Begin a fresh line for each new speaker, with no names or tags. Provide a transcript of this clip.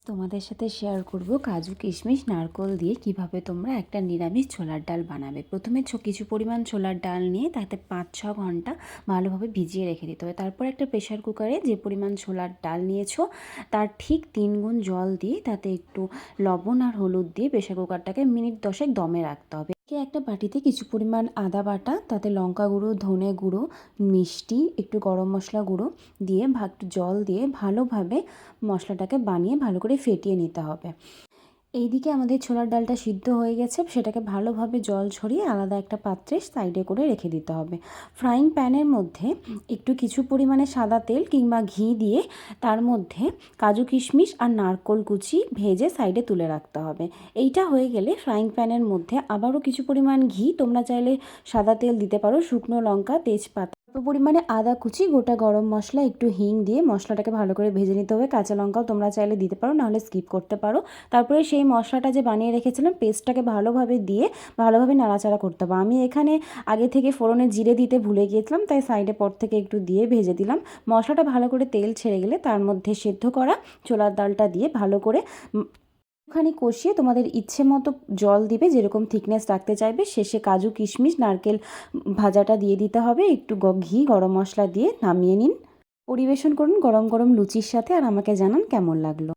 তোমাদের সাথে শেয়ার করব কাজু কিশমিশ নারকোল দিয়ে কিভাবে তোমরা একটা নিরামিষ ছোলার ডাল বানাবে। প্রথমে কিছু পরিমাণ ছোলার ডাল নিয়ে তাতে 5-6 ঘন্টা ভালোভাবে ভিজিয়ে রেখে দিতে হবে। তারপর একটা প্রেশার কুকারে যে পরিমাণ ছোলার ডাল নিয়েছো তার ঠিক 3 গুণ জল দিয়ে তাতে একটু লবণ আর হলুদ দিয়ে প্রেশার কুকারটাকে মিনিট 10 দমে রাখতে হবে। একটা বাটিতে কিছু পরিমাণ আদা বাটা, তাতে লঙ্কা গুঁড়ো, ধনে গুঁড়ো, মিষ্টি, একটু গরম মশলা গুঁড়ো দিয়ে একটু জল দিয়ে ভালোভাবে মশলাটাকে বানিয়ে ভালো করে ফেটিয়ে নিতে হবে। এইদিকে আমাদের ছোলার ডালটা সিদ্ধ হয়ে গেছে, সেটাকে ভালোভাবে জল ছড়িয়ে আলাদা একটা পাত্রে সাইডে করে রেখে দিতে হবে। ফ্রাইং প্যানের মধ্যে কিছু পরিমাণে সাদা তেল কিংবা ঘি দিয়ে তার মধ্যে কাজু কিশমিশ আর নারকোল কুচি ভেজে সাইডে তুলে রাখতে হবে। এইটা হয়ে গেলে ফ্রাইং প্যানের মধ্যে আবারও কিছু পরিমাণ ঘি, তোমরা চাইলে সাদা তেল দিতে পারো, শুকনো লঙ্কা, তেজপাতা, পরিমাণে আদা কুচি, গোটা গরম মশলা, একটু হিং দিয়ে মশলাটাকে ভালো করে ভেজে নিতে হবে। কাঁচা লঙ্কাও তোমরা চাইলে দিতে পারো, নাহলে স্কিপ করতে পারো। তারপরে সেই মশলাটা যে বানিয়ে রেখেছিলাম পেস্টটাকে ভালোভাবে দিয়ে ভালোভাবে নাড়াচাড়া করতে হবে। আমি এখানে আগে থেকে ফোড়নে জিরে দিতে ভুলে গিয়েছিলাম, তাই সাইডে পর থেকে একটু দিয়ে ভেজে দিলাম। মশলাটা ভালো করে তেল ছেড়ে গেলে তার মধ্যে সেদ্ধ করা ছোলার ডালটা দিয়ে ভালো করে একটুখানি কষিয়ে তোমাদের ইচ্ছে মতো জল দিবে, যেরকম থিকনেস রাখতে চাইবে। শেষে কাজু কিশমিশ নারকেল ভাজাটা দিয়ে দিতে হবে। একটু ঘি গরম মশলা দিয়ে নামিয়ে নিন, পরিবেশন করুন গরম গরম লুচির সাথে, আর আমাকে জানান কেমন লাগলো।